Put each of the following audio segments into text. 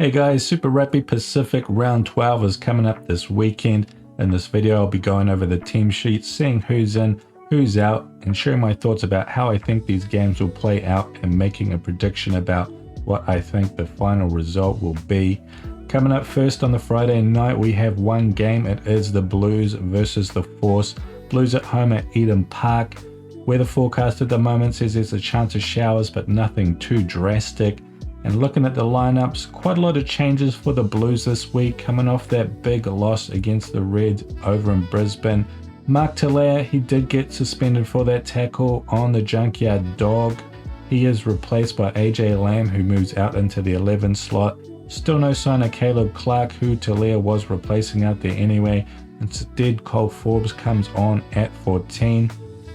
Hey guys, Super Rugby Pacific Round 12 is coming up this weekend. In this video, I'll be going over the team sheet, seeing who's in, who's out, and sharing my thoughts about how I think these games will play out and making a prediction about what I think the final result will be. Coming up first on the Friday night, we have one game. It is the Blues versus the Force. Blues at home at Eden Park. Weather forecast at the moment says there's a chance of showers, but nothing too drastic. And looking at the lineups, quite a lot of changes for the Blues this week, coming off that big loss against the Reds over in Brisbane. Mark Talair, he did get suspended for that tackle on the Junkyard Dog. He is replaced by AJ Lamb, who moves out into the 11 slot. Still no sign of Caleb Clark, who Talair was replacing out there anyway. Instead, Cole Forbes comes on at 14.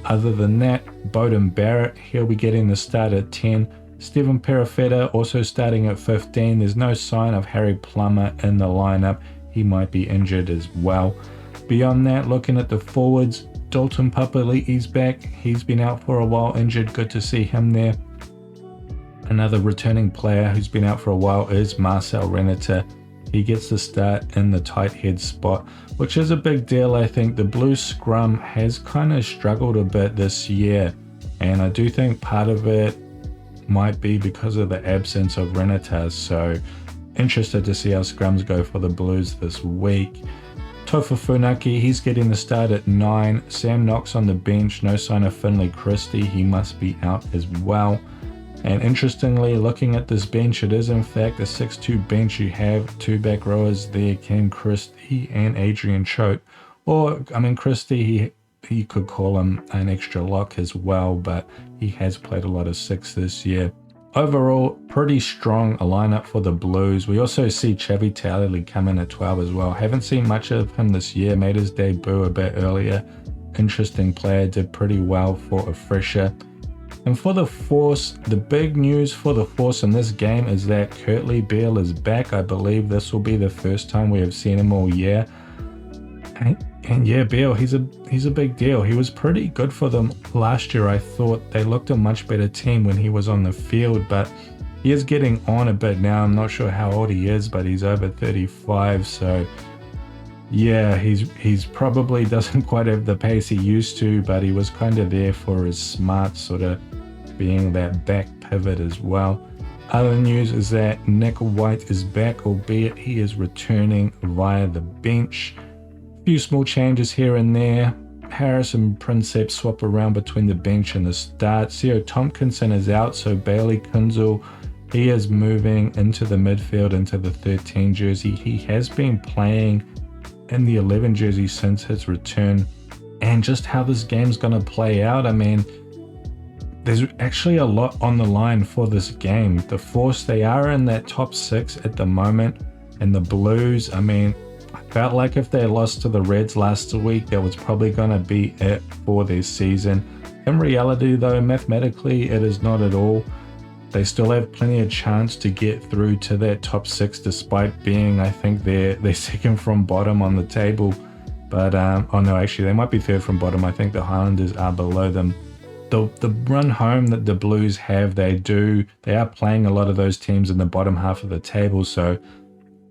Other than that, Bowden Barrett, he'll be getting the start at 10. Stephen Perifetta also starting at 15. There's no sign of Harry Plummer in the lineup. He might be injured as well. Beyond that, looking at the forwards, Dalton Papali'i's back. He's been out for a while, injured. Good to see him there. Another returning player who's been out for a while is Marcel Renata. He gets the start in the tight head spot, which is a big deal. I think the Blues scrum has kind of struggled a bit this year, and I do think part of it might be because of the absence of Waratahs. So interested to see how scrums go for the Blues this week. Tofa Funaki, he's getting the start at 9. Sam Knox on the bench, no sign of Finlay Christie, he must be out as well. And interestingly, looking at this bench, it is in fact a 6-2 bench. You have two back rowers there, Cam Christie and Adrian Choate. Or, I mean, Christie, you could call him an extra lock as well, but he has played a lot of 6 this year. Overall, pretty strong lineup for the Blues. We also see Chavi Tally come in at 12 as well. Haven't seen much of him this year, made his debut a bit earlier. Interesting player, did pretty well for a fresher. And for the Force, the big news for the Force in this game is that Kurtley Beale is back. I believe this will be the first time we have seen him all year. And yeah, Beale, he's a big deal. He was pretty good for them last year. I thought they looked a much better team when he was on the field, but he is getting on a bit now. I'm not sure how old he is, but he's over 35. So yeah, he's probably doesn't quite have the pace he used to, but he was kind of there for his smart, sort of being that back pivot as well. Other news is that Nick White is back, albeit he is returning via the bench. Few small changes here and there. Harris and Prinsep swap around between the bench and the start. Theo Tompkinson is out, so Bailey Kunzel, he is moving into the midfield, into the 13 jersey. He has been playing in the 11 jersey since his return. And just how this game's going to play out, I mean, there's actually a lot on the line for this game. The Force, they are in that top 6 at the moment. And the Blues, I mean, felt like if they lost to the Reds last week, that was probably going to be it for their season. In reality, though, mathematically, it is not at all. They still have plenty of chance to get through to that top 6, despite being, I think, they're second from bottom on the table. But, oh no, actually, they might be third from bottom. I think the Highlanders are below them. The run home that the Blues have, they are playing a lot of those teams in the bottom half of the table, so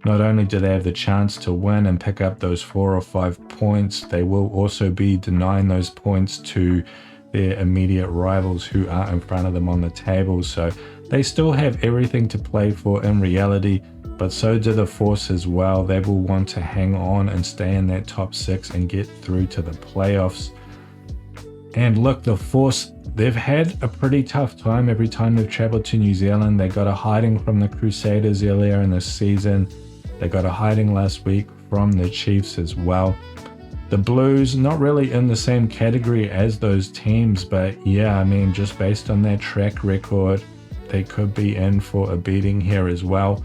not only do they have the chance to win and pick up those 4 or 5 points, they will also be denying those points to their immediate rivals who are in front of them on the table. So they still have everything to play for in reality, but so do the Force as well. They will want to hang on and stay in that top 6 and get through to the playoffs. And look, the Force, they've had a pretty tough time every time they've traveled to New Zealand. They got a hiding from the Crusaders earlier in the season. They got a hiding last week from the Chiefs as well. The Blues, not really in the same category as those teams, but yeah, I mean, just based on their track record, they could be in for a beating here as well.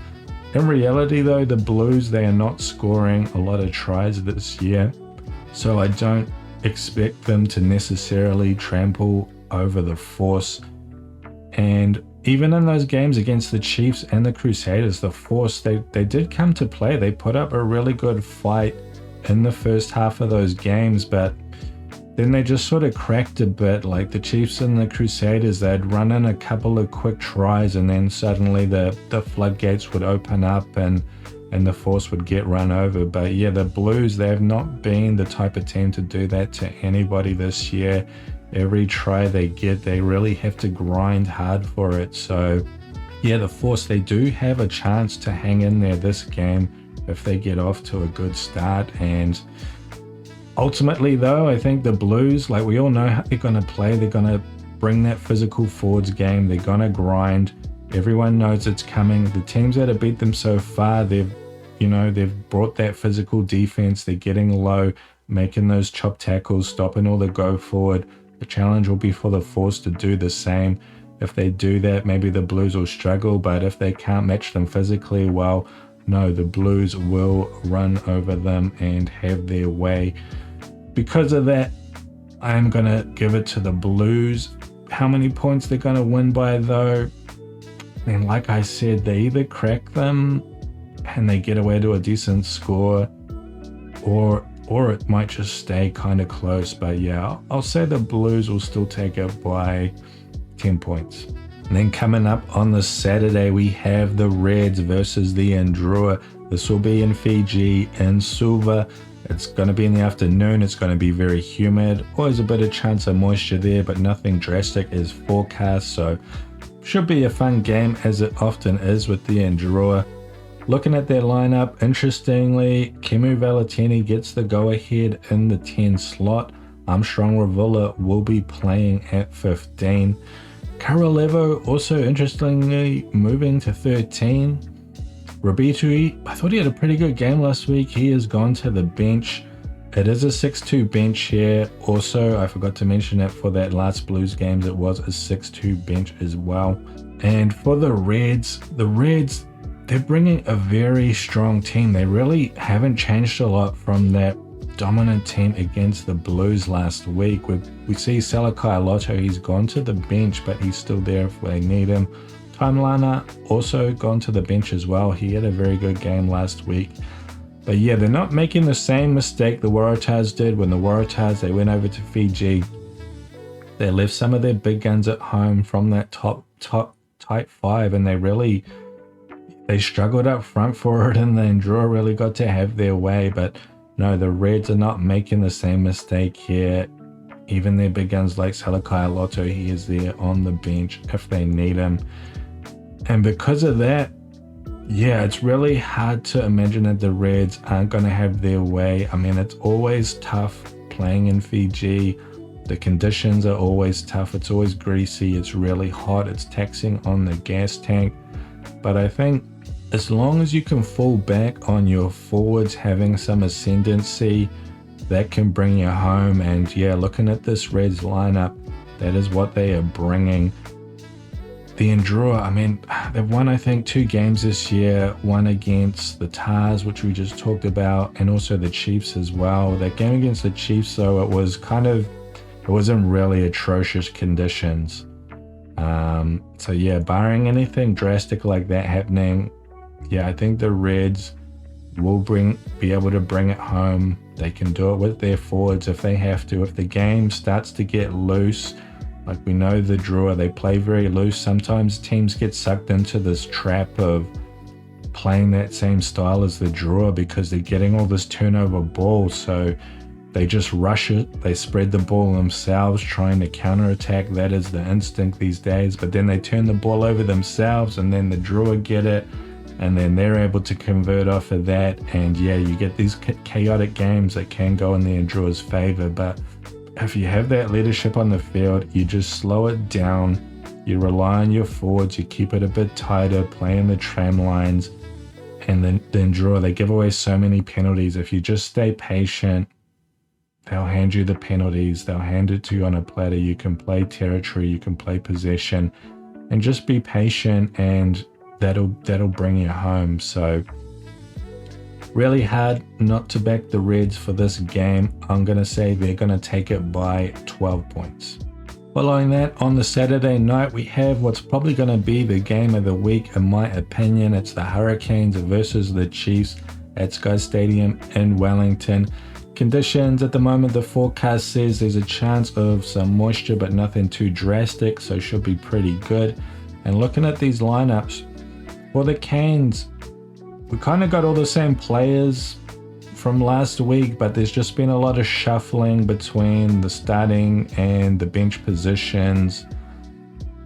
In reality, though, the Blues, they are not scoring a lot of tries this year, so I don't expect them to necessarily trample over the Force. And even in those games against the Chiefs and the Crusaders, the Force, they did come to play. They put up a really good fight in the first half of those games, but then they just sort of cracked a bit. Like the Chiefs and the Crusaders, they'd run in a couple of quick tries and then suddenly the floodgates would open up and the Force would get run over. But yeah, the Blues, they have not been the type of team to do that to anybody this year. Every try they get, they really have to grind hard for it. So yeah, the Force, they do have a chance to hang in there this game if they get off to a good start. And ultimately though, I think the Blues, like we all know how they're going to play. They're going to bring that physical forwards game. They're going to grind. Everyone knows it's coming. The teams that have beat them so far, they've brought that physical defense. They're getting low, making those chop tackles, stopping all the go forward. The challenge will be for the Force to do the same. If they do that, maybe the Blues will struggle, but if they can't match them physically, well, no, the Blues will run over them and have their way. Because of that, I'm going to give it to the Blues. How many points they're going to win by though? And like I said, they either crack them and they get away to a decent score, or it might just stay kind of close. But yeah, I'll say the Blues will still take it by 10 points. And then coming up on the Saturday, we have the Reds versus the Drua. This will be in Fiji, in Suva. It's going to be in the afternoon. It's going to be very humid. Always a bit of chance of moisture there, but nothing drastic is forecast. So should be a fun game, as it often is with the Drua. Looking at their lineup, interestingly, Kemu Valetini gets the go-ahead in the 10 slot. Armstrong Ravula will be playing at 15. Karalevo also interestingly moving to 13. Robitui, I thought he had a pretty good game last week. He has gone to the bench. It is a 6-2 bench here. Also, I forgot to mention that for that last Blues games, it was a 6-2 bench as well. And for the Reds, they're bringing a very strong team. They really haven't changed a lot from that dominant team against the Blues last week. We see Salakai Lotto, he's gone to the bench, but he's still there if they need him. Taimlana also gone to the bench as well. He had a very good game last week. But yeah, they're not making the same mistake the Waratahs did. When the Waratahs, they went over to Fiji. They left some of their big guns at home from that top tight five, and they struggled up front for it, and then Drua really got to have their way. But no, the Reds are not making the same mistake here. Even their big guns like Salakai Lotto, he is there on the bench if they need him. And because of that, yeah, it's really hard to imagine that the Reds aren't going to have their way. I mean, it's always tough playing in Fiji. The conditions are always tough. It's always greasy. It's really hot. It's taxing on the gas tank. But I think as long as you can fall back on your forwards having some ascendancy, that can bring you home. And yeah, looking at this Reds lineup, that is what they are bringing. The Drua, I mean, they've won, I think, 2 games this year. One against the Tars, which we just talked about, and also the Chiefs as well. That game against the Chiefs, though, it wasn't really atrocious conditions. So yeah, barring anything drastic like that happening, yeah, I think the Reds will be able to bring it home. They can do it with their forwards if they have to. If the game starts to get loose, like we know the Drua, they play very loose. Sometimes teams get sucked into this trap of playing that same style as the Drua because they're getting all this turnover ball. So they just rush it. They spread the ball themselves, trying to counterattack. That is the instinct these days. But then they turn the ball over themselves, and then the Drua get it, and then they're able to convert off of that. And yeah, you get these chaotic games that can go in the Drua's favor. But if you have that leadership on the field, you just slow it down. You rely on your forwards. You keep it a bit tighter, playing the tram lines. And then Drua, they give away so many penalties. If you just stay patient, they'll hand you the penalties. They'll hand it to you on a platter. You can play territory. You can play possession. And just be patient, and that'll bring you home. So really hard not to back the Reds for this game. I'm going to say they're going to take it by 12 points. Following that, on the Saturday night, we have what's probably going to be the game of the week, in my opinion. It's the Hurricanes versus the Chiefs at Sky Stadium in Wellington. Conditions at the moment, the forecast says there's a chance of some moisture, but nothing too drastic, so should be pretty good. And looking at these lineups, for the Canes, we kind of got all the same players from last week, but there's just been a lot of shuffling between the starting and the bench positions.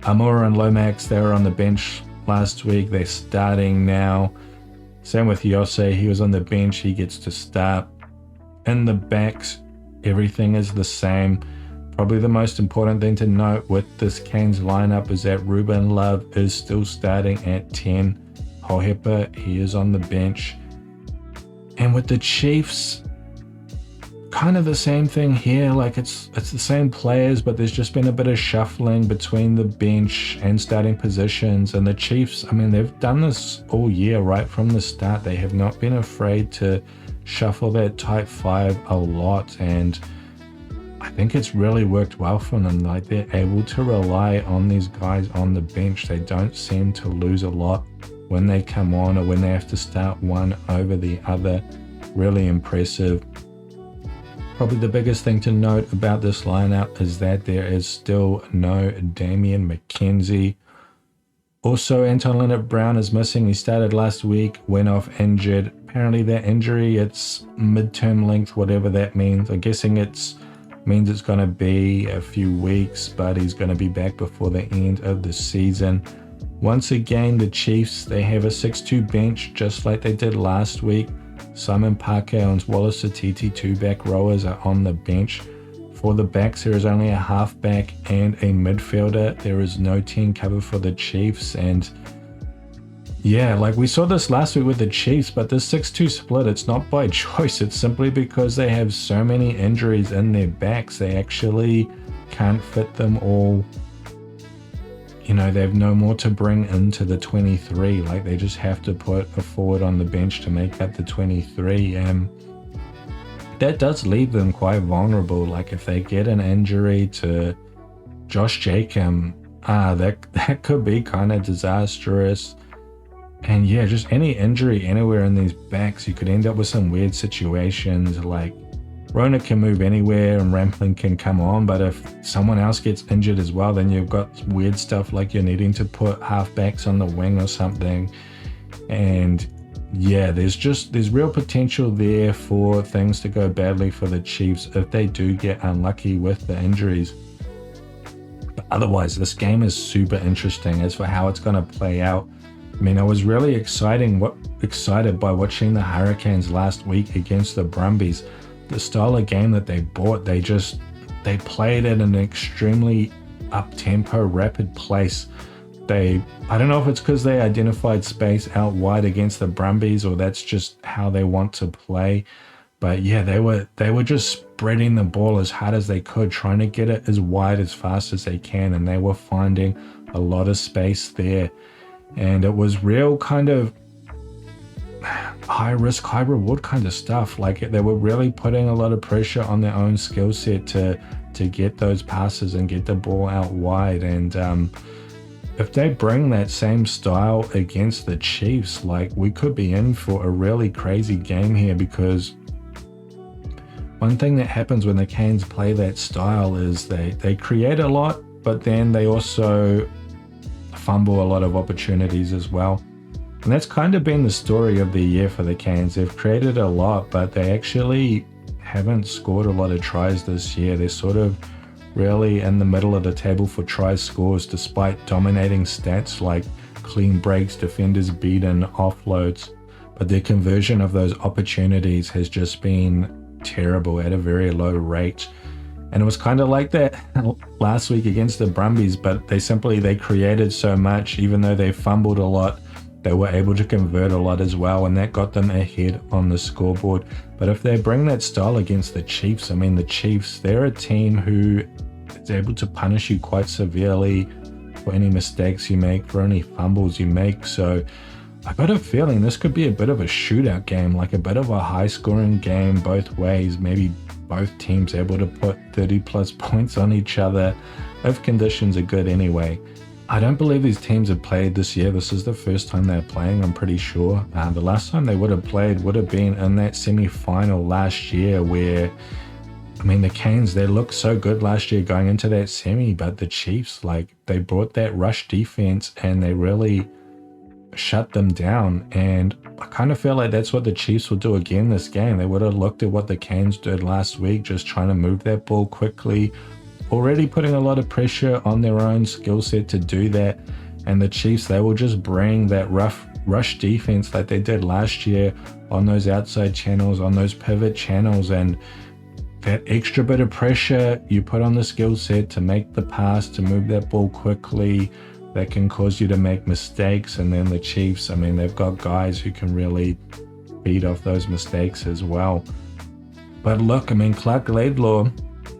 Amora and Lomax, they were on the bench last week. They're starting now. Same with Yose. He was on the bench. He gets to start. In the backs, everything is the same. Probably the most important thing to note with this Canes lineup is that Ruben Love is still starting at 10. Hohepa, he is on the bench. And with the Chiefs, kind of the same thing here. Like it's the same players, but there's just been a bit of shuffling between the bench and starting positions. And the Chiefs, I mean, they've done this all year, right from the start. They have not been afraid to shuffle that tight five a lot, and I think it's really worked well for them. Like, they're able to rely on these guys on the bench. They don't seem to lose a lot when they come on or when they have to start one over the other. Really impressive. Probably the biggest thing to note about this lineup is that there is still no Damian McKenzie. Also, Anton Leonard-Brown is missing. He started last week, went off injured. Apparently that injury, it's midterm length, whatever that means. I'm guessing means it's going to be a few weeks, but he's going to be back before the end of the season. Once again, the Chiefs, they have a 6-2 bench, just like they did last week. Simon Parker and Wallace Satiti, two back rowers, are on the bench. For the backs, there is only a halfback and a midfielder. There is no team cover for the Chiefs. And yeah, like we saw this last week with the Chiefs, but this 6-2 split, it's not by choice. It's simply because they have so many injuries in their backs. They actually can't fit them all. You know, they have no more to bring into the 23. Like, they just have to put a forward on the bench to make up the 23. And that does leave them quite vulnerable. Like, if they get an injury to Josh Jacob, that could be kind of disastrous. And yeah, just any injury anywhere in these backs, you could end up with some weird situations. Like, Rona can move anywhere and Rampling can come on, but if someone else gets injured as well, then you've got weird stuff like you're needing to put halfbacks on the wing or something. And yeah, there's real potential there for things to go badly for the Chiefs if they do get unlucky with the injuries. But otherwise, this game is super interesting as for how it's going to play out. I mean, I was really excited by watching the Hurricanes last week against the Brumbies. The style of game that they brought, they played at an extremely up-tempo, rapid pace. I don't know if it's because they identified space out wide against the Brumbies or that's just how they want to play. But yeah, they were just spreading the ball as hard as they could, trying to get it as wide as fast as they can, and they were finding a lot of space there. And it was real kind of high risk, high reward kind of stuff. Like, they were really putting a lot of pressure on their own skill set to get those passes and get the ball out wide. And if they bring that same style against the Chiefs, like, we could be in for a really crazy game here, because one thing that happens when the Canes play that style is they create a lot, but then they also fumble a lot of opportunities as well. And that's kind of been the story of the year for the Canes. They've created a lot, but they actually haven't scored a lot of tries this year. They're sort of really in the middle of the table for try scores, despite dominating stats like clean breaks, defenders beaten, offloads. But their conversion of those opportunities has just been terrible at a very low rate. And it was kind of like that last week against the Brumbies, but they created so much. Even though they fumbled a lot, they were able to convert a lot as well, and that got them ahead on the scoreboard. But if they bring that style against the Chiefs, I mean, the Chiefs, they're a team who is able to punish you quite severely for any mistakes you make, for any fumbles you make. So I got a feeling this could be a bit of a shootout game, like a bit of a high-scoring game both ways. Maybe both teams able to put 30-plus points on each other if conditions are good anyway. I don't believe these teams have played this year. This is the first time they're playing, I'm pretty sure. The last time they would have played would have been in that semi-final last year where, I mean, the Canes, they looked so good last year going into that semi, but the Chiefs, like, they brought that rush defense and they really shut them down. And I kind of feel like that's what the Chiefs will do again this game. They would have looked at what the Canes did last week, just trying to move that ball quickly, already putting a lot of pressure on their own skill set to do that. And the Chiefs, they will just bring that rush defense like they did last year on those outside channels, on those pivot channels, and that extra bit of pressure you put on the skill set to make the pass, to move that ball quickly, that can cause you to make mistakes. And then the Chiefs, I mean, they've got guys who can really feed off those mistakes as well. But look, I mean, Clark Laidlaw,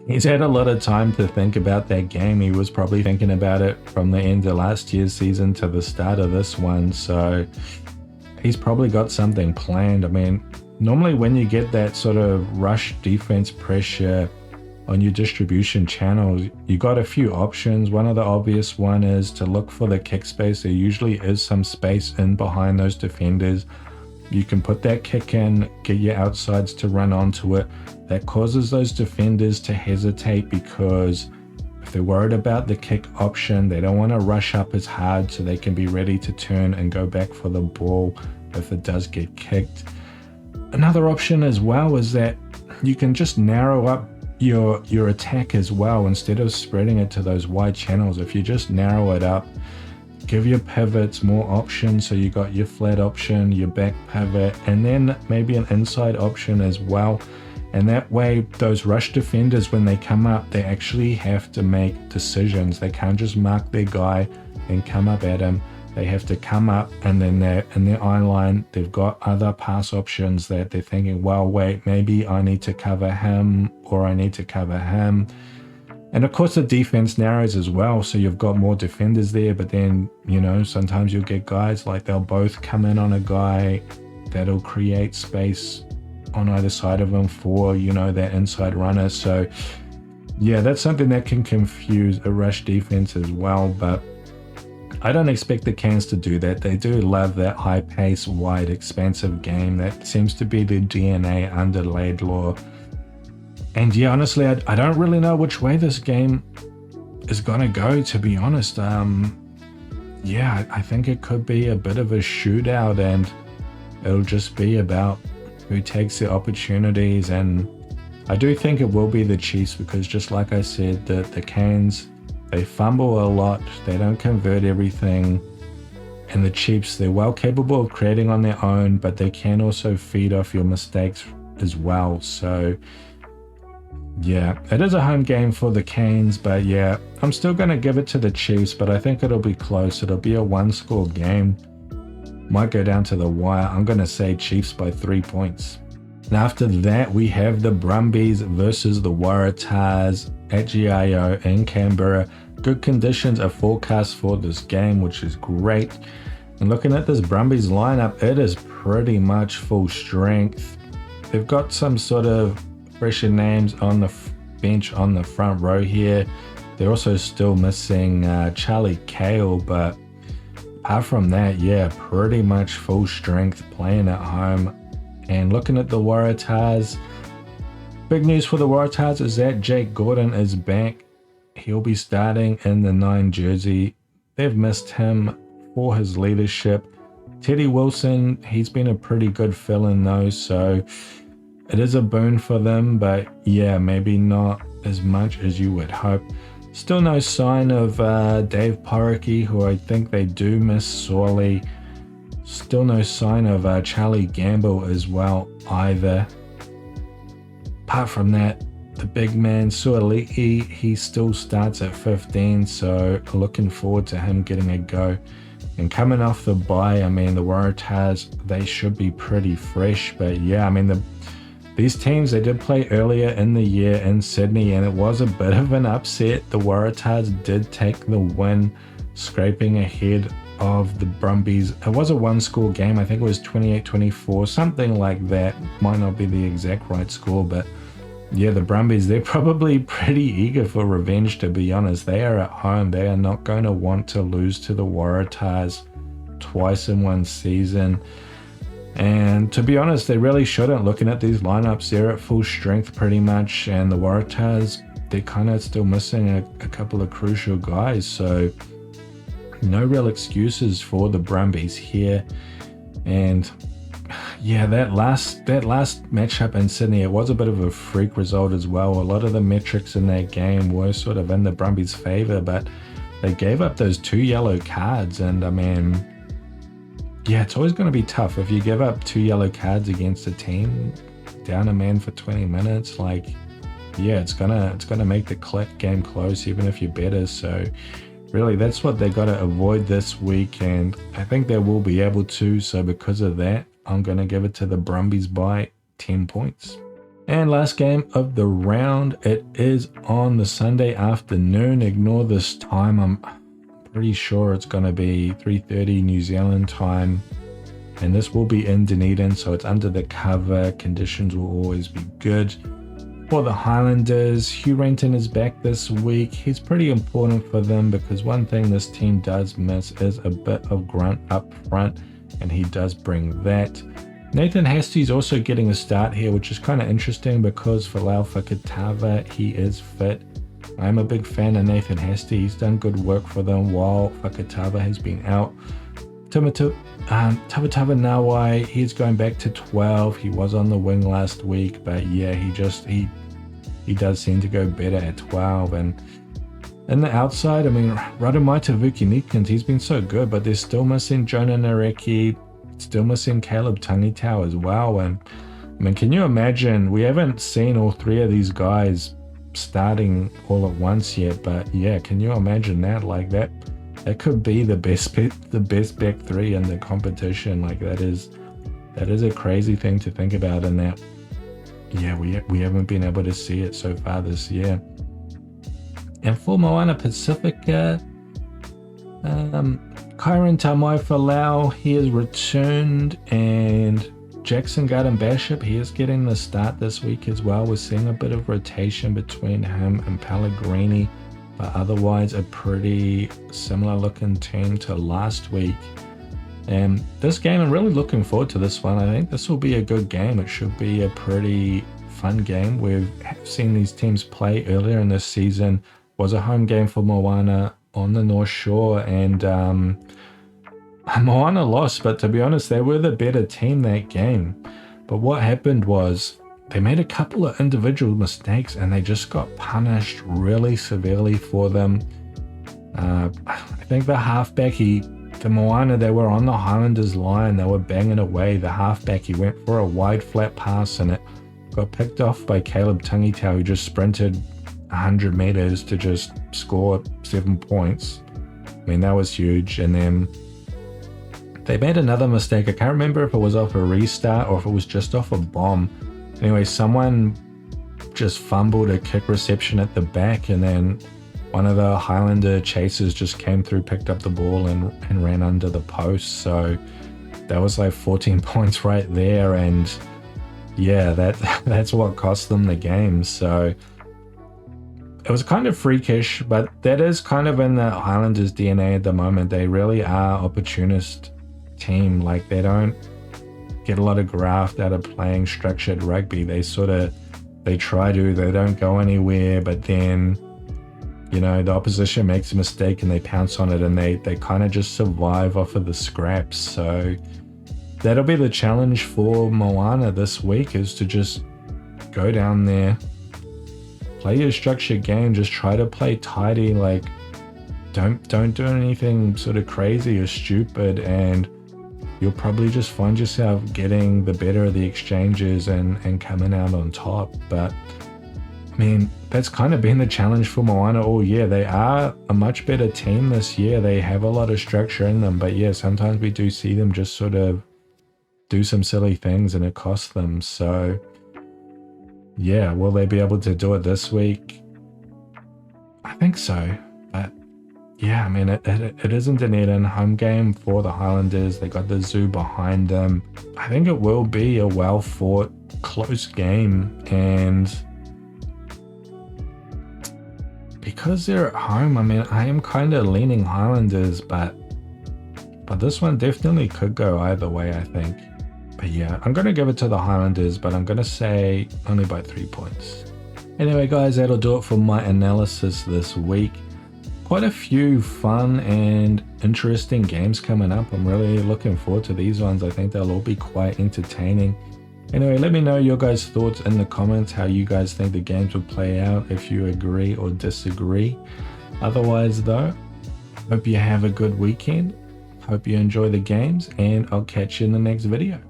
he's had a lot of time to think about that game. He was probably thinking about it from the end of last year's season to the start of this one. So he's probably got something planned. I mean, normally when you get that sort of rush defense pressure on your distribution channels, you got a few options. One of the obvious one is to look for the kick space. There usually is some space in behind those defenders. You can put that kick in, get your outsides to run onto it. That causes those defenders to hesitate because if they're worried about the kick option, they don't want to rush up as hard so they can be ready to turn and go back for the ball if it does get kicked. Another option as well is that you can just narrow up your attack as well. Instead of spreading it to those wide channels, if you just narrow it up, give your pivots more options. So you got your flat option, your back pivot, and then maybe an inside option as well. And that way, those rush defenders, when they come up, they actually have to make decisions. They can't just mark their guy and come up at him. They have to come up, and then they're in their eye line. They've got other pass options that they're thinking, well, wait, maybe I need to cover him or I need to cover him. And of course, the defense narrows as well. So you've got more defenders there, but then, you know, sometimes you'll get guys like they'll both come in on a guy that'll create space on either side of them for, you know, that inside runner. So yeah, that's something that can confuse a rush defense as well. But I don't expect the Canes to do that. They do love that high pace, wide, expansive game. That seems to be the DNA under Laidlaw. And yeah, honestly, I don't really know which way this game is going to go, to be honest. Yeah, I think it could be a bit of a shootout, and it'll just be about who takes the opportunities. And I do think it will be the Chiefs because, just like I said, the Canes, they fumble a lot, they don't convert everything, and the Chiefs, they're well capable of creating on their own, but they can also feed off your mistakes as well. So yeah, it is a home game for the Canes, but yeah, I'm still going to give it to the Chiefs, but I think it'll be close. It'll be a one-score game. Might go down to the wire. I'm going to say Chiefs by 3 points. And after that, we have the Brumbies versus the Waratahs at GIO in Canberra. Good conditions are forecast for this game, which is great. And looking at this Brumbies lineup, it is pretty much full strength. They've got some sort of fresher names on the bench on the front row here. They're also still missing Charlie Cale, but apart from that, yeah, pretty much full strength playing at home. And looking at the Waratahs, big news for the Waratahs is that Jake Gordon is back. He'll be starting in the 9 jersey. They've missed him for his leadership. Teddy Wilson, he's been a pretty good fill-in though, so it is a boon for them, but yeah, maybe not as much as you would hope. Still no sign of Dave Porricky, who I think they do miss sorely. Still no sign of Charlie Gamble as well either. Apart from that, the big man Suali'i, he still starts at 15, so looking forward to him getting a go. And coming off the bye, I mean, the Waratahs, they should be pretty fresh, but yeah, I mean, these teams, they did play earlier in the year in Sydney, and it was a bit of an upset. The Waratahs did take the win, scraping ahead of the Brumbies. It was a one-score game. I think it was 28-24, something like that. Might not be the exact right score, but Yeah, the Brumbies, they're probably pretty eager for revenge, to be honest. They are at home. They are not going to want to lose to the Waratahs twice in one season. And to be honest, they really shouldn't. Looking at these lineups, they're at full strength pretty much. And the Waratahs, they're kind of still missing a couple of crucial guys. So no real excuses for the Brumbies here. And yeah, that last matchup in Sydney, it was a bit of a freak result as well. A lot of the metrics in that game were sort of in the Brumbies' favour, but they gave up those 2 yellow cards. And I mean, yeah, it's always going to be tough if you give up 2 yellow cards against a team down a man for 20 minutes. Like, yeah, it's gonna make the game close, even if you're better. So really, that's what they got to avoid this week, and I think they will be able to. So because of that, I'm going to give it to the Brumbies by 10 points. And last game of the round, it is on the Sunday afternoon. Ignore this time. I'm pretty sure it's going to be 3:30 New Zealand time. And this will be in Dunedin, so it's under the cover. Conditions will always be good. For the Highlanders, Hugh Renton is back this week. He's pretty important for them because one thing this team does miss is a bit of grunt up front, and he does bring that. Nathan Hasty's also getting a start here, which is kind of interesting because for Lau Fakatava, he is fit. I'm a big fan of Nathan Hasty. He's done good work for them while Fakatava has been out. Tamatava Nawai, he's going back to 12. He was on the wing last week, but yeah, he does seem to go better at 12. And in the outside, I mean, Radamaita Vukinikins, he's been so good, but they're still missing Jonah Nareki, still missing Caleb Tangitau as well. And I mean, can you imagine? We haven't seen all 3 of these guys starting all at once yet, but yeah, can you imagine that? Like that could be the best back 3 in the competition. Like that is a crazy thing to think about, and that yeah, we haven't been able to see it so far this year. And for Moana Pasifika, Kyron Tamai Falau, he has returned, and Jackson Garden Bishop, he is getting the start this week as well. We're seeing a bit of rotation between him and Pellegrini, but otherwise a pretty similar looking team to last week. And this game, I'm really looking forward to this one. I think this will be a good game. It should be a pretty fun game. We've seen these teams play earlier in this season. It was a home game for Moana on the North Shore, and Moana lost, but to be honest, they were the better team that game. But what happened was they made a couple of individual mistakes and they just got punished really severely for them. I think the halfback, the Moana, they were on the Highlanders line, they were banging away. The halfback, he went for a wide flat pass and it got picked off by Caleb Tangitau, who just sprinted 100 meters to just score 7 points. I mean, that was huge. And then they made another mistake. I can't remember if it was off a restart or if it was just off a bomb. Anyway, someone just fumbled a kick reception at the back, and then one of the Highlander chasers just came through, picked up the ball and ran under the post. So that was like 14 points right there. And yeah, that's what cost them the game. So it was kind of freakish, but that is kind of in the Highlanders' DNA at the moment. They really are opportunist team. Like, they don't get a lot of graft out of playing structured rugby. They try to, they don't go anywhere, but then, you know, the opposition makes a mistake and they pounce on it, and they kind of just survive off of the scraps. So that'll be the challenge for Moana this week, is to just go down there, play your structured game, just try to play tidy. Like, don't do anything sort of crazy or stupid, and you'll probably just find yourself getting the better of the exchanges and coming out on top. But I mean, that's kind of been the challenge for Moana all year. They are a much better team this year. They have a lot of structure in them, but yeah, sometimes we do see them just sort of do some silly things and it costs them. So yeah, will they be able to do it this week? I think so. But yeah, I mean, it isn't an home game for the Highlanders. They got the zoo behind them. I think it will be a well-fought, close game. And because they're at home, I mean, I am kind of leaning Highlanders, but this one definitely could go either way, I think. But yeah, I'm going to give it to the Highlanders, but I'm going to say only by 3 points. Anyway, guys, that'll do it for my analysis this week. Quite a few fun and interesting games coming up. I'm really looking forward to these ones. I think they'll all be quite entertaining. Anyway, let me know your guys' thoughts in the comments, how you guys think the games will play out, if you agree or disagree. Otherwise, though, hope you have a good weekend. Hope you enjoy the games, and I'll catch you in the next video.